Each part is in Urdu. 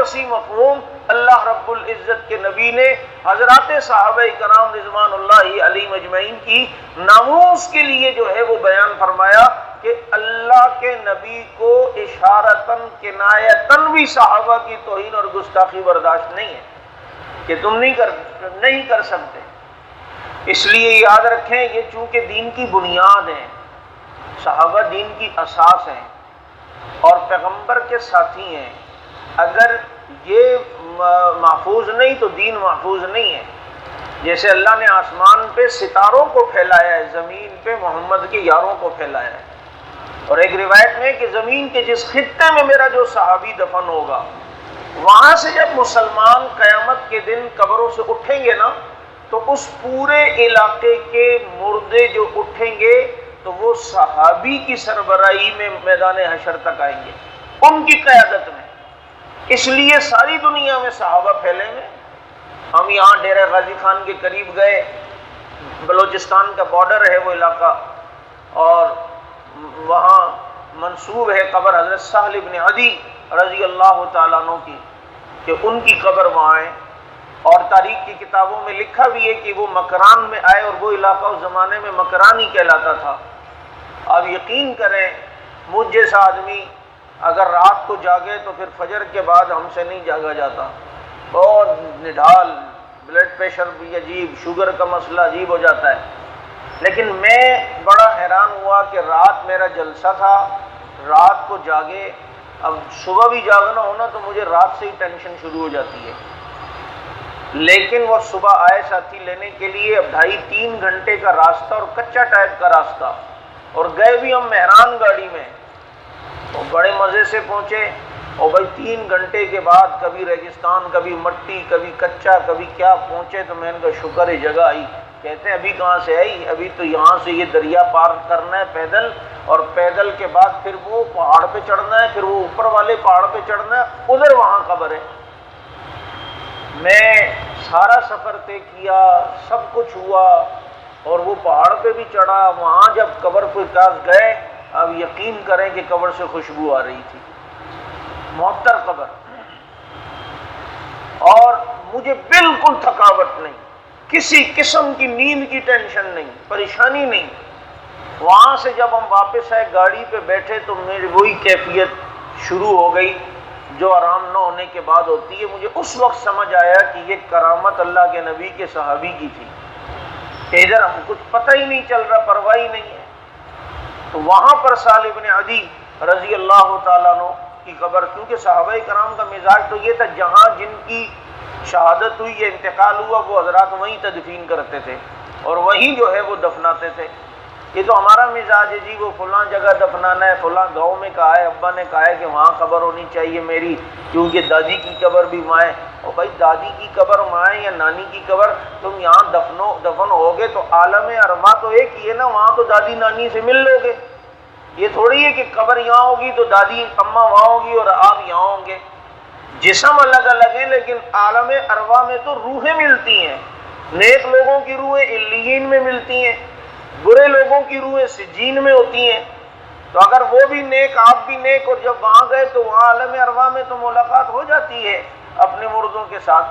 وسیع مفہوم اللہ رب العزت کے نبی نے حضرات صحابہ کرام رضوان اللہ علیہم اجمعین کی ناموس کے لیے جو ہے وہ بیان فرمایا کہ اللہ کے نبی کو اشارتاً کنایتاً بھی صحابہ کی توہین اور گستاخی برداشت نہیں ہے کہ تم نہیں کر سکتے. اس لیے یاد رکھیں یہ چونکہ دین کی بنیاد ہیں، صحابہ دین کی اساس ہیں اور پیغمبر کے ساتھی ہیں. اگر یہ محفوظ نہیں تو دین محفوظ نہیں ہے. جیسے اللہ نے آسمان پہ ستاروں کو پھیلایا ہے، زمین پہ محمد کے یاروں کو پھیلایا ہے. اور ایک روایت میں کہ زمین کے جس خطے میں میرا جو صحابی دفن ہوگا، وہاں سے جب مسلمان قیامت کے دن قبروں سے اٹھیں گے نا تو اس پورے علاقے کے مردے جو اٹھیں گے تو وہ صحابی کی سربراہی میں میدان حشر تک آئیں گے، ان کی قیادت میں. اس لیے ساری دنیا میں صحابہ پھیلے ہوئے. ہم یہاں ڈیرہ غازی خان کے قریب گئے، بلوچستان کا بارڈر ہے وہ علاقہ، اور وہاں منسوب ہے قبر حضرت سہل ابن عدی رضی اللہ تعالیٰ عنہ کی، کہ ان کی قبر وہاں ہے. اور تاریخ کی کتابوں میں لکھا بھی ہے کہ وہ مکران میں آئے، اور وہ علاقہ اس زمانے میں مکران ہی کہلاتا تھا. اب یقین کریں مجھ جیسا آدمی اگر رات کو جاگے تو پھر فجر کے بعد ہم سے نہیں جاگا جاتا، بہت نڈھال، بلڈ پریشر بھی عجیب، شوگر کا مسئلہ عجیب ہو جاتا ہے. لیکن میں بڑا حیران ہوا کہ رات میرا جلسہ تھا، رات کو جاگے. اب صبح بھی جاگنا ہونا تو مجھے رات سے ہی ٹینشن شروع ہو جاتی ہے. لیکن وہ صبح آئے ساتھی لینے کے لیے، اب 2.5-3 گھنٹے کا راستہ اور کچا ٹائپ کا راستہ، اور گئے بھی ہم مہران گاڑی میں، اور بڑے مزے سے پہنچے. اور بھائی 3 گھنٹے کے بعد کبھی ریگستان، کبھی مٹی، کبھی کچا، کبھی کیا پہنچے. تو میں نے کہا شکر ہے جگہ آئی. کہتے ہیں ابھی کہاں سے آئی؟ ابھی تو یہاں سے یہ دریا پار کرنا ہے پیدل، اور پیدل کے بعد پھر وہ پہاڑ پہ چڑھنا ہے، پھر وہ اوپر والے پہاڑ پہ چڑھنا ہے، ادھر وہاں قبر ہے. میں سارا سفر طے کیا، سب کچھ ہوا، اور وہ پہاڑ پہ بھی چڑھا. وہاں جب قبر کے پاس گئے، اب یقین کریں کہ قبر سے خوشبو آ رہی تھی، معطر قبر. اور مجھے بالکل تھکاوٹ نہیں، کسی قسم کی نیند کی ٹینشن نہیں، پریشانی نہیں. وہاں سے جب ہم واپس آئے گاڑی پہ بیٹھے تو میری وہی کیفیت شروع ہو گئی جو آرام نہ ہونے کے بعد ہوتی ہے. مجھے اس وقت سمجھ آیا کہ یہ کرامت اللہ کے نبی کے صحابی کی تھی کہ ادھر ہم کچھ پتہ ہی نہیں چل رہا، پرواہ ہی نہیں ہے. تو وہاں پر سہل ابن عدی رضی اللہ تعالیٰ عنہ کی قبر، کیونکہ صحابہ کرام کا مزاج تو یہ تھا جہاں جن کی شہادت ہوئی یا انتقال ہوا وہ حضرات وہیں تدفین کرتے تھے اور وہیں جو ہے وہ دفناتے تھے. یہ تو ہمارا مزاج ہے جی وہ فلاں جگہ دفنانا ہے، فلاں گاؤں میں کہا ہے، ابا نے کہا ہے کہ وہاں قبر ہونی چاہیے میری، کیونکہ دادی کی قبر بھی وہاں ہے. اور بھائی دادی کی قبر وہاں ہے یا نانی کی قبر، تم یہاں دفن ہوگے تو عالم ارواح تو ایک ہی ہے نا، وہاں تو دادی نانی سے مل لو گے. یہ تھوڑی ہے کہ قبر یہاں ہوگی تو دادی اماں وہاں ہوگی اور آپ یہاں ہوں گے. جسم الگ الگ ہیں لیکن عالم ارواح میں تو روحیں ملتی ہیں. نیک لوگوں کی روحیں علیین میں ملتی ہیں، برے لوگوں کی روحیں سجین میں ہوتی ہیں. تو اگر وہ بھی نیک آپ بھی نیک، اور جب وہاں گئے تو وہاں عالم ارواح میں تو ملاقات ہو جاتی ہے اپنے مردوں کے ساتھ.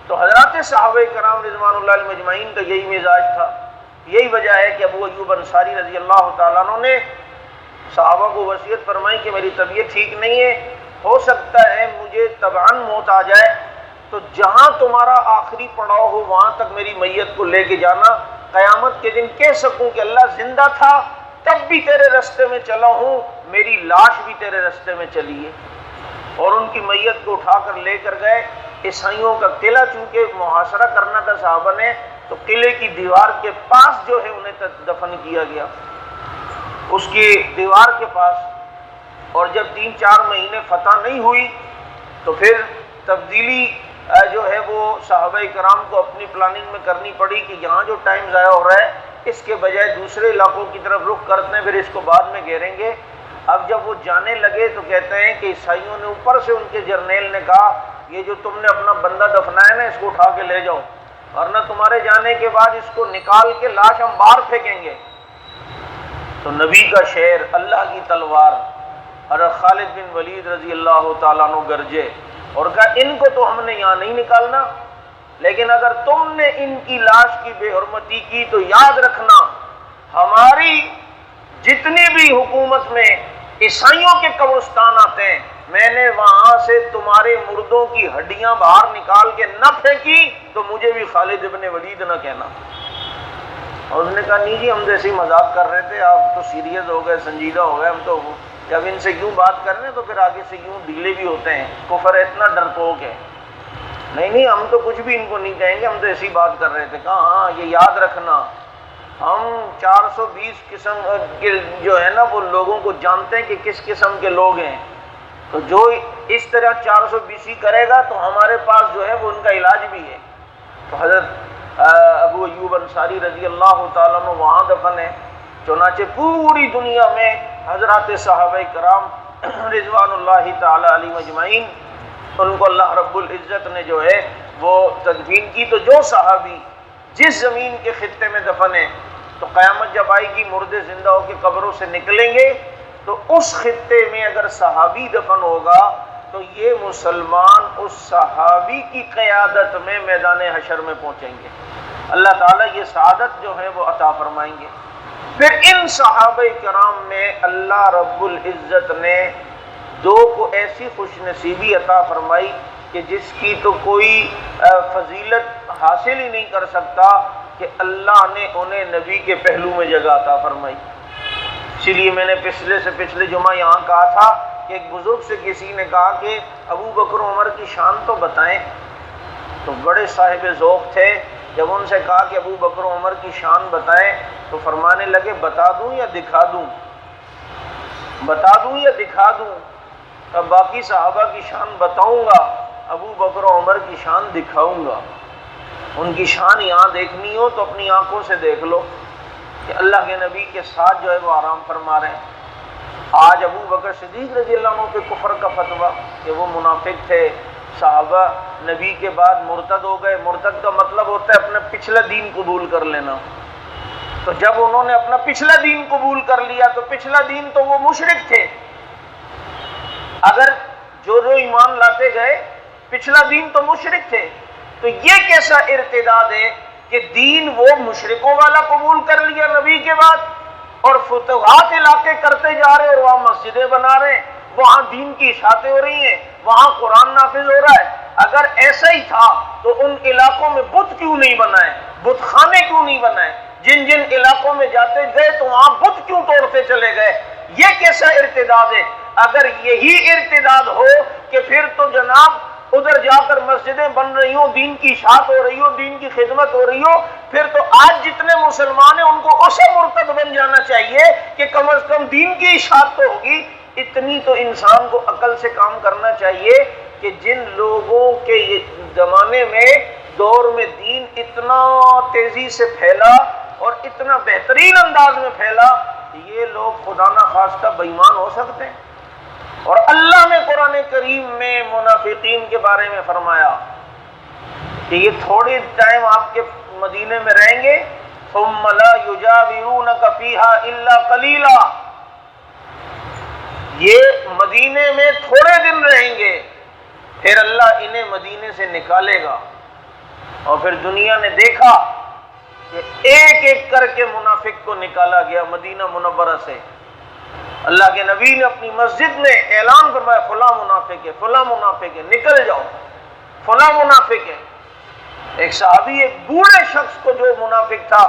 تو حضرات صحابہ کرام رضوان اللہ علیہم اجمعین کا یہی مزاج تھا. یہی وجہ ہے کہ ابو ایوب انصاری رضی اللہ تعالیٰ عنہ نے صحابہ کو وصیت فرمائی کہ میری طبیعت ٹھیک نہیں ہے، ہو سکتا ہے مجھے طبعاً موت آ جائے، تو جہاں تمہارا آخری پڑاؤ ہو وہاں تک میری میت کو لے کے جانا، قیامت کے دن کہہ سکوں کہ اللہ زندہ تھا تب بھی تیرے رستے میں چلا ہوں، میری لاش بھی تیرے رستے میں چلی ہے. اور ان کی میت کو اٹھا کر لے کر گئے. عیسائیوں کا قلعہ چونکہ محاصرہ کرنا تھا صحابہ نے، تو قلعے کی دیوار کے پاس جو ہے انہیں دفن کیا گیا، اس کی دیوار کے پاس. اور جب 3-4 مہینے فتح نہیں ہوئی تو پھر تبدیلی جو ہے وہ صحابہ کرام کو اپنی پلاننگ میں کرنی پڑی کہ یہاں جو ٹائم ضائع ہو رہا ہے اس کے بجائے دوسرے علاقوں کی طرف رخ کرتے ہیں، پھر اس کو بعد میں گھیریں گے. اب جب وہ جانے لگے تو کہتے ہیں کہ عیسائیوں نے اوپر سے ان کے جرنیل نے کہا یہ جو تم نے اپنا بندہ دفنایا نا اس کو اٹھا کے لے جاؤ، ورنہ تمہارے جانے کے بعد اس کو نکال کے لاش ہم باہر پھینکیں گے. تو نبی کا شعر، اللہ کی تلوار، حضرت خالد بن ولید رضی اللہ تعالیٰ عنہ گرجے اور کہا ان کو تو ہم نے یہاں نہیں نکالنا، لیکن اگر تم نے ان کی لاش کی بے حرمتی کی تو یاد رکھنا ہماری جتنی بھی حکومت میں عیسائیوں کے قبرستان آتے ہیں، میں نے وہاں سے تمہارے مردوں کی ہڈیاں باہر نکال کے نہ پھینکی تو مجھے بھی خالد ابن ولید نہ کہنا۔ اور اس نے کہا نہیں جی ہم جیسے مذاق کر رہے تھے، آپ تو سیریس ہو گئے، سنجیدہ ہو گئے، ہم تو جب ان سے یوں بات کر رہے ہیں تو پھر آگے سے یوں ڈھیلے بھی ہوتے ہیں، کفر اتنا ڈرپوک ہے۔ نہیں ہم تو کچھ بھی ان کو نہیں کہیں گے، ہم تو ایسی بات کر رہے تھے۔ کہا ہاں یہ یاد رکھنا ہم 420 قسم کے جو ہے نا وہ لوگوں کو جانتے ہیں کہ کس قسم کے لوگ ہیں، تو جو اس طرح 420 کرے گا تو ہمارے پاس جو ہے وہ ان کا علاج بھی ہے۔ تو حضرت ابو ایوب انصاری رضی اللہ تعالیٰ عنہ وہاں دفن ہے۔ چنانچہ پوری دنیا میں حضرات صحابہ کرام رضوان اللہ تعالی علیہم اجمعین ان کو اللہ رب العزت نے جو ہے وہ تدفین کی۔ تو جو صحابی جس زمین کے خطے میں دفن ہے تو قیامت جب آئے گی مردے زندہ ہو کے قبروں سے نکلیں گے تو اس خطے میں اگر صحابی دفن ہوگا تو یہ مسلمان اس صحابی کی قیادت میں میدان حشر میں پہنچیں گے، اللہ تعالیٰ یہ سعادت جو ہے وہ عطا فرمائیں گے۔ پھر ان صحابہ کرام میں اللہ رب العزت نے دو کو ایسی خوش نصیبی عطا فرمائی کہ جس کی تو کوئی فضیلت حاصل ہی نہیں کر سکتا، کہ اللہ نے انہیں نبی کے پہلو میں جگہ عطا فرمائی۔ اسی لیے میں نے پچھلے جمعہ یہاں کہا تھا کہ ایک بزرگ سے کسی نے کہا کہ ابو بکر عمر کی شان تو بتائیں، تو بڑے صاحب ذوق تھے، جب ان سے کہا کہ ابو بکر عمر کی شان بتائیں تو فرمانے لگے بتا دوں یا دکھا دوں، بتا دوں یا دکھا دوں؟ اب باقی صحابہ کی شان بتاؤں گا، ابو بکر عمر کی شان دکھاؤں گا۔ ان کی شان یہاں دیکھنی ہو تو اپنی آنکھوں سے دیکھ لو کہ اللہ کے نبی کے ساتھ جو ہے وہ آرام فرما رہے ہیں۔ آج ابو بکر صدیق رضی اللہ عنہ کے کفر کا فتویٰ کہ وہ منافق تھے، صحابہ نبی کے بعد مرتد ہو گئے۔ مرتد کا مطلب ہوتا ہے اپنا پچھلا دین قبول کر لینا۔ تو جب انہوں نے اپنا پچھلا دین قبول کر لیا تو پچھلا دین تو وہ مشرک تھے، اگر جو ایمان لاتے گئے پچھلا دین تو مشرک تھے، تو یہ کیسا ارتداد ہے کہ دین وہ مشرکوں والا قبول کر لیا نبی کے بعد، اور فتوحات علاقے کرتے جا رہے اور وہاں مسجدیں بنا رہے ہیں، وہاں دین کی اشاعتیں ہو رہی ہیں، وہاں قرآن نافذ ہو رہا ہے۔ اگر ایسا ہی تھا تو ان علاقوں میں بت کیوں نہیں بنائے، بت خانے کیوں نہیں بنائے؟ جن علاقوں میں جاتے گئے تو وہاں بت کیوں توڑتے چلے گئے؟ یہ کیسا ارتداد ہے؟ اگر یہی ارتداد ہو کہ پھر تو جناب ادھر جا کر مسجدیں بن رہی ہوں، دین کی اشاعت ہو رہی ہو، دین کی خدمت ہو رہی ہو، پھر تو آج جتنے مسلمان ہیں ان کو اسے مرتد بن جانا چاہیے کہ کم از کم دین کی اشاعت تو ہوگی۔ اتنی تو انسان کو عقل سے کام کرنا چاہیے کہ جن لوگوں کے زمانے میں دور میں دین اتنا تیزی سے پھیلا اور اتنا بہترین انداز میں پھیلا، یہ لوگ خدا نخواستہ بے ایمان ہو سکتے ہیں۔ اور اللہ نے قرآن کریم میں منافقین کے بارے میں فرمایا کہ یہ تھوڑی ٹائم آپ کے مدینے میں رہیں گے، ثم لا یجاورونک فیہا الا قلیلا، یہ مدینے میں تھوڑے دن رہیں گے، پھر اللہ انہیں مدینے سے نکالے گا۔ اور پھر دنیا نے دیکھا کہ ایک ایک کر کے منافق کو نکالا گیا مدینہ منورہ سے۔ اللہ کے نبی نے اپنی مسجد میں اعلان فرمایا فلاں منافق ہے، فلاں منافق ہے، نکل جاؤ، فلاں منافق ہے۔ ایک صحابی ایک بوڑھے شخص کو جو منافق تھا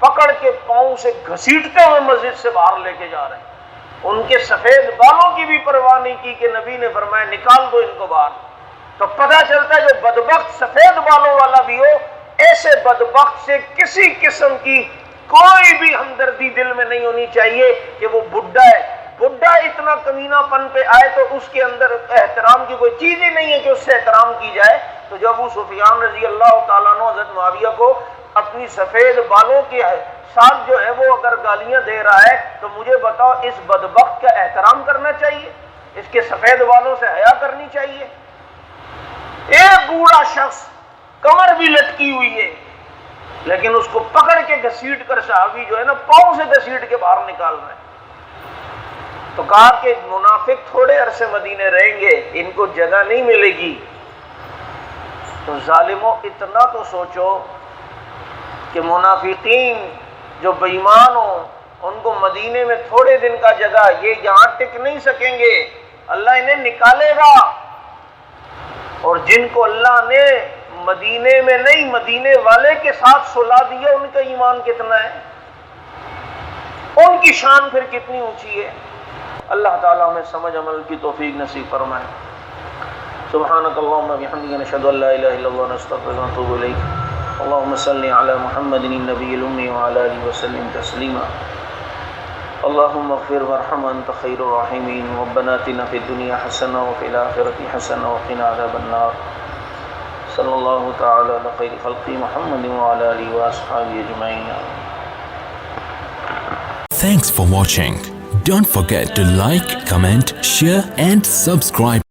پکڑ کے پاؤں سے گھسیٹتے ہوئے مسجد سے باہر لے کے جا رہے ہیں، ان کے سفید بالوں کی بھی پرواہ نہیں کی کہ نبی نے فرمایا نکال دو ان کو باہر۔ تو پتہ چلتا ہے جو بدبخت سفید بالوں والا بھی ہو، ایسے بدبخت سے کسی قسم کی کوئی بھی ہمدردی دل میں نہیں ہونی چاہیے کہ وہ بڈھا ہے۔ بڈھا اتنا کمینہ پن پہ آئے تو اس کے اندر احترام کی کوئی چیز ہی نہیں ہے کہ اس سے احترام کی جائے۔ تو جب ابو سفیان رضی اللہ تعالیٰ عنہ حضرت معاویہ کو اپنی سفید بالوں کے ساتھ جو ہے وہ اگر گالیاں دے رہا ہے تو مجھے بتاؤ اس بدبخت کا احترام کرنا چاہیے، اس کے سفید بالوں سے حیا کرنی چاہیے۔ ایک بوڑھا شخص کمر بھی لٹکی ہوئی ہے لیکن اس کو پکڑ کے گھسیٹ کر صحابی جو ہے نا پاؤں سے گھسیٹ کے باہر نکال رہے ہیں۔ تو کہا کہ منافق تھوڑے عرصے مدینے رہیں گے، ان کو جگہ نہیں ملے گی، تو ظالموں اتنا تو سوچو کہ منافقین جو بے ایمان ہوں ان کو مدینے میں تھوڑے دن کا جگہ، یہ یہاں ٹک نہیں سکیں گے، اللہ انہیں نکالے گا۔ اور جن کو اللہ نے مدینے میں نہیں مدینے والے کے ساتھ سلا دیا، ان کا ایمان کتنا ہے، ان کی شان پھر کتنی اونچی ہے۔ اللہ تعالیٰ ہمیں سمجھ عمل کی توفیق نصیب فرمائے۔ سبحانک اللہم بحمدک نشہد ان لا الہ الا اللہ نستغفرک ونتوب الیک۔ اللہم صلی علی محمد النبی الامی وعلی آلہ وسلم تسلیما۔ اللہم اغفر وارحم انت خیر الراحمین۔ ربنا آتنا فی الدنیا حسنہ وفی الآخرۃ حسنہ وقنا عذاب النار۔ صلی اللہ تعالی علی خیر خلق محمد وعلی آلہ واصحابہ اجمعین۔ Thanks for watching. Don't forget to like, comment, share and subscribe.